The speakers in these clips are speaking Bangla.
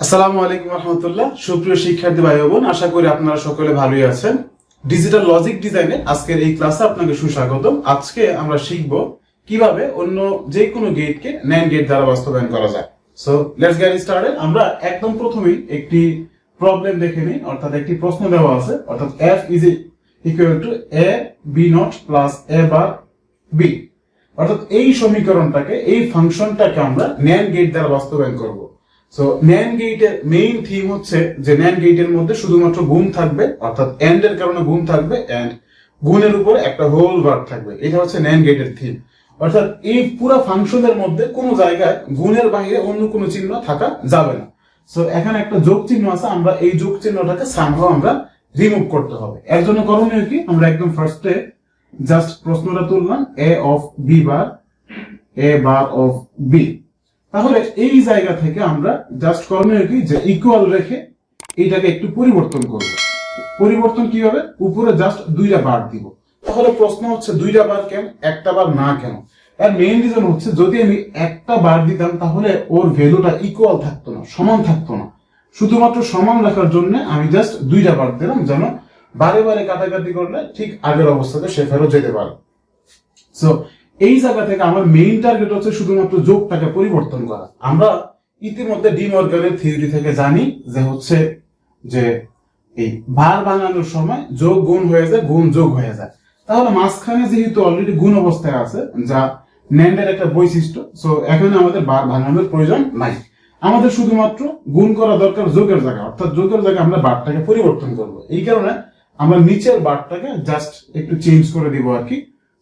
আসসালামু আলাইকুম রহমতুল্লাহ। সুপ্রিয় শিক্ষার্থী ভাই বোন, আশা করি আপনারা সকলে ভালোই আছেন। ডিজিটাল লজিক ডিজাইনে আজকের এই ক্লাসে আপনাকে সুস্বাগতম। আজকে আমরা শিখব কিভাবে অন্য যে কোনো গেটকে NAND গেট দ্বারা বাস্তবায়ন করা যায়। So let's get started. আমরা একদম প্রথমেই একটি প্রবলেম দেখে নিই, অর্থাৎ একটি প্রশ্ন দেওয়া আছে, অর্থাৎ f is equal to a b not plus a bar b, অর্থাৎ এই সমীকরণটাকে, এই ফাংশনটাকে আমরা NAND গেট দ্বারা বাস্তবায়ন করব। সো NAND গেটের মেইন থিম হচ্ছে যে NAND গেটের মধ্যে শুধুমাত্র গুণ থাকবে, অর্থাৎ এন্ড এর কারণে গুণ থাকবে, এন্ড গুণের উপরে একটা হোল বার থাকবে। এটা হচ্ছে NAND গেটের থিম। অর্থাৎ এই পুরো ফাংশনের মধ্যে কোনো জায়গায় গুণের বাইরে অন্য কোনো চিহ্ন থাকা যাবে না। সো এখানে একটা যোগ চিহ্ন আছে, আমরা এই যোগ চিহ্নটাকে সামহাও আমরা রিমুভ করতে হবে। এর জন্য করণীয় কি, আমরা একদম ফার্স্টে জাস্ট প্রশ্নটা তুললাম a of b bar, a bar of b। তাহলে এই জায়গা থেকে আমরা জাস্ট করণীয় কি, যে ইকুয়াল রেখে এইটাকে একটু পরিবর্তন করব। পরিবর্তন কি হবে, উপরে জাস্ট দুইটা বার দিব। তাহলে প্রশ্ন হচ্ছে দুইটা বার কেন, একটা বার না কেন? এর মেইন রিজন হচ্ছে যদি আমি একটা বার দিতাম তাহলে ওর ভ্যালুটা ইকুয়াল থাকতো না, সমান থাকতো না। শুধুমাত্র সমান রাখার জন্য আমি জাস্ট দুইটা বার দিলাম, যেন বারে বারে কাটাকাটি করলে ঠিক আগের অবস্থাতে সে ফেরত যেতে পারে। সো এই জায়গা থেকে আমার মেইন টার্গেট হচ্ছে শুধুমাত্র যোগটাকে পরিবর্তন করা। আমরা ইতিমধ্যে ডি মর্গানের থিওরি থেকে জানি যে হচ্ছে যে এই ভার বানানোর সময় যোগ গুণ হয়ে যায়, গুণ যোগ হয়ে যায়। তাহলে মাঝখানে যেহেতু অলরেডি গুণ অবস্থায় আছে, যা NAND এর একটা বৈশিষ্ট্য, সো এখানে আমাদের বার ভাঙানোর প্রয়োজন নাই। আমাদের শুধুমাত্র গুণ করা দরকার যোগের জায়গায়, অর্থাৎ যোগের জায়গায় আমরা বারটাকে পরিবর্তন করব। এই কারণে আমরা নিচের বারটাকে জাস্ট একটু চেঞ্জ করে দিব আর কি।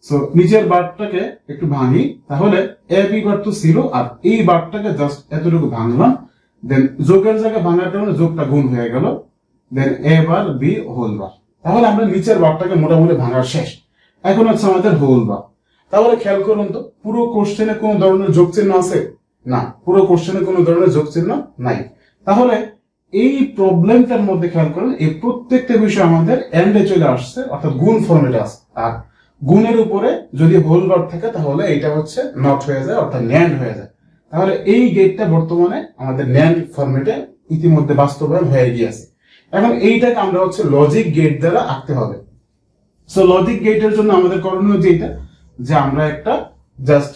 সো নিচের বারটাকে একটু ভাঙি, তাহলে a b বার তো ছিল, আর এই বারটাকে জাস্ট এতটুকু ভাঙলাম, দেন যোগের জায়গায় ভাঙার কারণে যোগটা গুণ হয়ে গেল, then a bar b whole bar. তাহলে আমরা নিচের বারটাকে মোটামুটি ভাঙার শেষ। এখন হচ্ছে আমাদের হোল বার। তাহলে খেয়াল করুন তো, পুরো কোশ্চেনে কোনো ধরনের যোগ চিহ্ন আছে না, পুরো কোশ্চেনে কোনো ধরনের যোগ চিহ্ন নাই। তাহলে এই প্রবলেমটার মধ্যে খেয়াল করুন, এই প্রত্যেকটা বিষয় আমাদের এন্ডে চলে আসছে, অর্থাৎ গুণ ফর্মেটে আছে। আর গুণের উপরে যদি হোল বার থাকে তাহলে এটা হচ্ছে নট হয়ে যায়, অর্থাৎ NAND হয়ে যায়। তাহলে এই গেটটা বর্তমানে আমাদের NAND ফরম্যাটে ইতিমধ্যে বাস্তবায়ন হয়ে গিয়েছে। এখন এইটাকে আমরা হচ্ছে লজিক গেট দ্বারা আঁকতে হবে। সো লজিক গেটের জন্য আমাদের করণীয় যেটা, যে আমরা একটা জাস্ট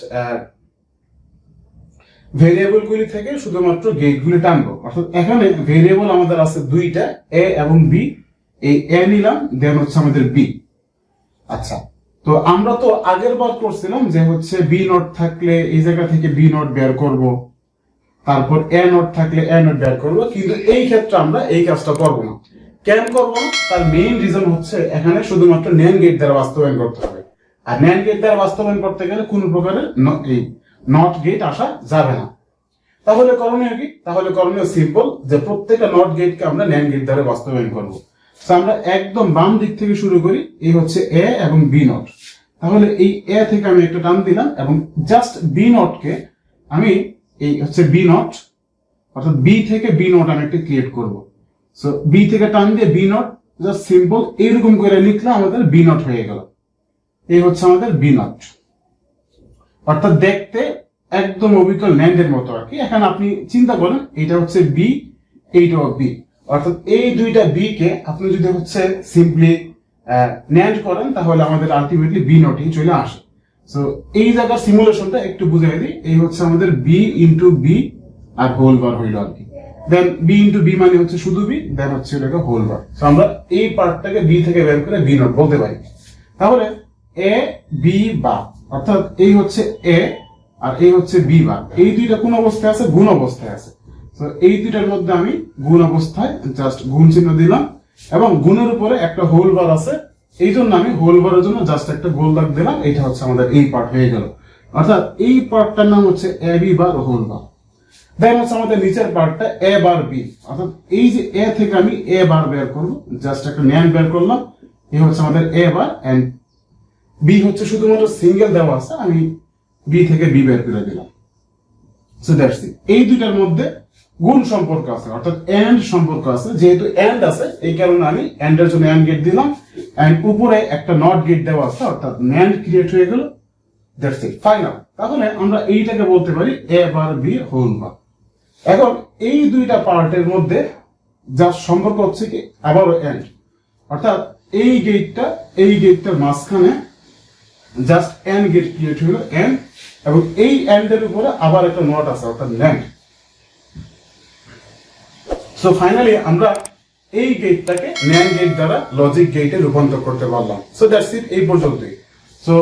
ভেরিয়েবল গুলি থেকে শুধুমাত্র গেট গুলি টানবো। অর্থাৎ এখানে ভেরিয়েবল আমাদের আছে দুইটা, a এবং b। এই a নিলাম, দেন হচ্ছে আমাদের b। আচ্ছা, তো আমরা তো আগের বার করছিলাম যে হচ্ছে বি নট থাকলে এই জায়গা থেকে বি নট বের করব, তারপর এ নট থাকলে এ নট বের করব, কিন্তু এই ক্ষেত্রে আমরা এই কাজটা করব না। কেন করব না, তার মেইন রিজন হচ্ছে এখানে শুধুমাত্র NAND গেট দ্বারা বাস্তবায়ন করতে হবে। আর NAND গেট দ্বারা বাস্তবায়ন করতে গেলে কোনো প্রকারের এই নট গেট আসা যাবে না। তাহলে করণীয় কি, তাহলে করণীয় সিম্পল, যে প্রত্যেকটা নট গেটকে আমরা NAND গেট দ্বারা বাস্তবায়ন করব। আমরা একদম বাম দিক থেকে শুরু করি, এই হচ্ছে a এবং b নট। তাহলে এই a থেকে আমি একটা টান দিলাম এবং জাস্ট b নট কে আমি এই হচ্ছে b নট, অর্থাৎ b থেকে b নট আমি একটা ক্রিয়েট করব। সো b থেকে টান দিয়ে b নট, জাস্ট সিম্পল এইরকম করে লিখলে আমাদের b নট হয়ে গেল। এই হচ্ছে আমাদের b নট, অর্থাৎ দেখতে একদম অবিকল NAND এর মতো আর কি। এখানে আপনি চিন্তা করেন, এটা হচ্ছে b, এইটাও b, অর্থাৎ এই দুইটা b কে আপনি যদি হচ্ছে সিম্পলি NAND করেন তাহলে আমাদের আলটিমেটলি b নটই চলে আসে। সো এই জায়গার সিমুলেশনটা একটু বুঝাই দিই। এই হচ্ছে আমাদের b ইন্টু b আর হোল বার হইল আর কি। দেন b ইন্টু b মানে হচ্ছে শুধু b, দেন হচ্ছে এটাকে হোল বার। সো আমরা এই পার্টটাকে b থেকে বের করে b নট বলতে পারি। তাহলে a b বার, অর্থাৎ এই হচ্ছে a আর এই হচ্ছে b বার। এই দুইটা কোন অবস্থায় আছে, গুণ অবস্থায় আছে। তো এই দুইটার মধ্যে আমি গুণ অবস্থায় জাস্ট গুণ চিহ্ন দিলাম, এবং গুণের উপরে একটা হোল বার আছে, এই জন্য আমি হোল বারের জন্য জাস্ট একটা গোল দাগ দিলাম। এটা হচ্ছে আমাদের এই পার্ট হয়ে গেল, অর্থাৎ এই পার্টটার নাম হচ্ছে a b bar whole bar. Then হচ্ছে আমাদের নিচের পার্টটা a বার b, অর্থাৎ এই যে a থেকে আমি a বার বের করব, জাস্ট একটা NAND বের করলাম। এই হচ্ছে আমাদের a বার, এন্ড b হচ্ছে শুধুমাত্র সিঙ্গেল দেওয়া আছে, আমি b থেকে b বের করে দিলাম। So that's it. এই দুইটার মধ্যে গুণ সম্পর্ক আছে, অর্থাৎ এন্ড সম্পর্ক আছে। যেহেতু এন্ড আছে এই কারণে আমি এন্ড এর জন্য এন্ড গেট দিলাম, এন্ড উপরে একটা নট গেট দেওয়া আছে, অর্থাৎ NAND ক্রিয়েট হয়ে গেল। That's it, final. তাহলে আমরা এইটাকে বলতে পারি a bar b whole bar. এখন এই দুইটা পার্টের মধ্যে যার সম্পর্ক হচ্ছে কি আবারও এন্ড, অর্থাৎ এই গেটটার মাঝখানে জাস্ট এন্ড গেট ক্রিয়েট হলো এন্ড, এবং এই এন্ডের উপরে আবার একটা নট আছে অর্থাৎ ন্যান্ড। সো ফাইনালি আমরা এই গেটটাকে ন্যান্ড গেট দ্বারা লজিক গেটে রূপান্তর করতে পারলাম। সো দ্যাটস ইট, এই পর্যন্তই। সো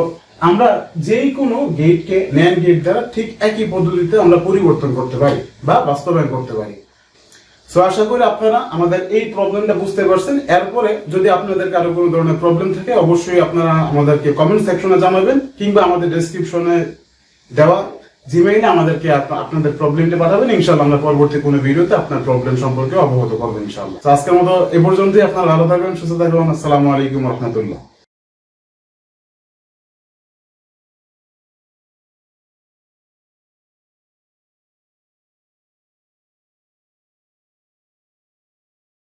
আমরা যেই কোনো গেটকে ন্যান্ড গেট দ্বারা ঠিক একই পদ্ধতিতে আমরা পরিবর্তন করতে পারি বা বাস্তবায়ন করতে পারি। সো আশা করি আপনারা আমাদের এই প্রবলেমটা বুঝতে পারছেন। এরপরে যদি আপনাদের কারো কোনো ধরনের প্রবলেম থাকে অবশ্যই আপনারা আমাদেরকে কমেন্ট সেকশনে জানাবেন, কিংবা আমাদের ডেসক্রিপশনে দেওয়া জিমেইলে আমাদেরকে আপনাদের প্রবলেমটা পাঠাবেন। ইনশাআল্লাহ আমরা পরবর্তী কোনো ভিডিওতে আপনার প্রবলেম সম্পর্কে অবগত করবো ইনশাআল্লাহ। আজকের মতো এ পর্যন্তই। আপনারা ভালো থাকবেন, সুস্থ থাকবেন। আসসালামু আলাইকুম ওয়া রাহমাতুল্লাহ।